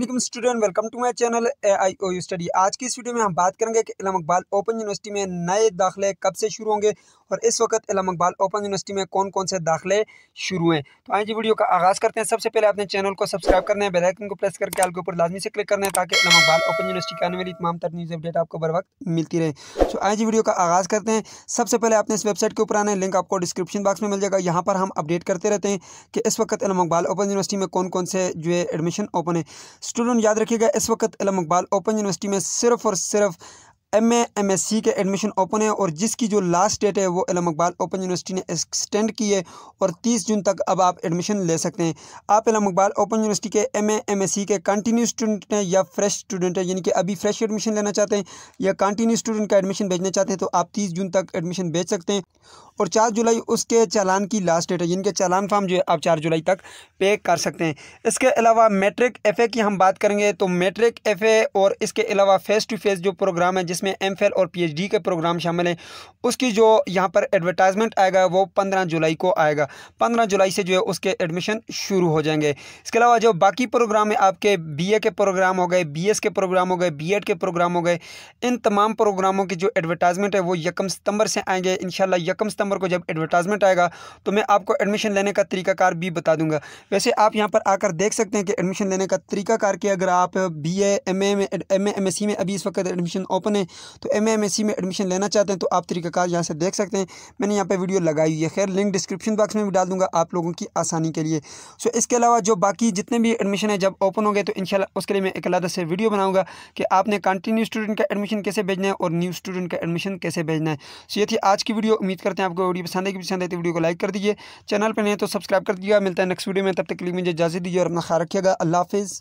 वालेकुम student, welcome to my channel AIOU study. आज की इस वीडियो में हम बात करेंगे कि इल्म इकबाल ओपन यूनिवर्सिटी में नए दाखिले कब से शुरू होंगे और इस वक्त इल्म इकबाल ओपन यूनिवर्सिटी में कौन कौन से दाखिले शुरू हैं। तो आइए जी वीडियो का आगाज़ करते हैं। सबसे पहले अपने चैनल को सब्सक्राइब करना है, बेल आइकन को प्रेस करके आल के ऊपर लाजमी से क्लिक करना है ताकि इल्म इकबाल ओपन यूनिवर्सिटी की आने वाली तमाम तर न्यूज़ अपडेट आपको बर वक्त मिलती रहे। तो आइए जी वीडियो का आगाज़ करते हैं। सबसे पहले आपने इस वेबसाइट के ऊपर आना है, लिंक आपको डिस्क्रिप्शन बॉक्स में मिल जाएगा। यहाँ पर हम अपडेट करते रहते हैं कि इस वक्त इल्म इकबाल ओपन यूनिवर्सिटी में कौन कौन से जो है एडमिशन ओपन है। स्टूडेंट याद रखिएगा, इस वक्त इल्म इकबाल ओपन यूनिवर्सिटी में सिर्फ और सिर्फ MA MSc के एडमिशन ओपन है और जिसकी जो लास्ट डेट है वो इल्म इकबाल ओपन यूनिवर्सिटी ने एक्सटेंड की है और 30 जून तक अब आप एडमिशन ले सकते हैं। आप इल्म इकबाल ओपन यूनिवर्सिटी के MA MSc के कंटिन्यू स्टूडेंट हैं या फ्रेश स्टूडेंट हैं, यानी कि अभी फ्रेश एडमिशन लेना चाहते हैं या कंटिन्यू स्टूडेंट का एडमिशन भेजना चाहते हैं, तो आप 30 जून तक एडमिशन भेज सकते हैं और 4 जुलाई उसके चालान की लास्ट डेट है, यानी कि चालान फॉर्म जो है आप 4 जुलाई तक पे कर सकते हैं। इसके अलावा मैट्रिक FA की हम बात करेंगे तो मैट्रिक FA और इसके अलावा फेस टू फेस जो प्रोग्राम है जिसमें MPhil और PhD के प्रोग्राम शामिल हैं, उसकी जो यहाँ पर एडवर्टाइजमेंट आएगा वो 15 जुलाई को आएगा। 15 जुलाई से जो है उसके एडमिशन शुरू हो जाएंगे। इसके अलावा जो बाकी प्रोग्राम है आपके BA के प्रोग्राम हो गए, BS के प्रोग्राम हो गए, BEd के प्रोग्राम हो गए, इन तमाम प्रोग्रामों की जो एडवर्टाइजमेंट है वो 1 सितंबर से आएंगे। इंशाल्लाह 1 सितंबर को जब एडवर्टाइजमेंट आएगा तो मैं आपको एडमिशन लेने का तरीकाकार भी बता दूंगा। वैसे आप यहाँ पर आकर देख सकते हैं कि एडमिशन लेने का तरीकाकार कि अगर आप BA MA MSc में अभी इस वक्त एडमिशन ओपन है तो MA MSc में एडमिशन लेना चाहते हैं तो आप तरीकाकार यहाँ से देख सकते हैं। मैंने यहाँ पे वीडियो लगाई हुई है, खैर लिंक डिस्क्रिप्शन बॉक्स में भी डाल दूंगा आप लोगों की आसानी के लिए। सो इसके अलावा जो बाकी जितने भी एडमिशन है जब ओपन हो गए तो इंशाल्लाह उसके लिए मैं एक अलग से वीडियो बनाऊंगा कि आपने कंटिन्यू स्टूडेंट का एडमिशन कैसे भेजना है और न्यू स्टूडेंट का एडमिशन कैसे भेजना है। सो ये थी आज की वीडियो। उम्मीद करते हैं आपको वीडियो पसंद आएगी। पसंद आए तो वीडियो को लाइक कर दीजिए, चैनल पर नहीं तो सब्सक्राइब कर दीजिएगा। मिलता है नेक्स्ट वीडियो में, तब तक के लिए मुझे इजाज़त दीजिए और अपना ख्याल रखिएगा। अल्लाह हाफिज़।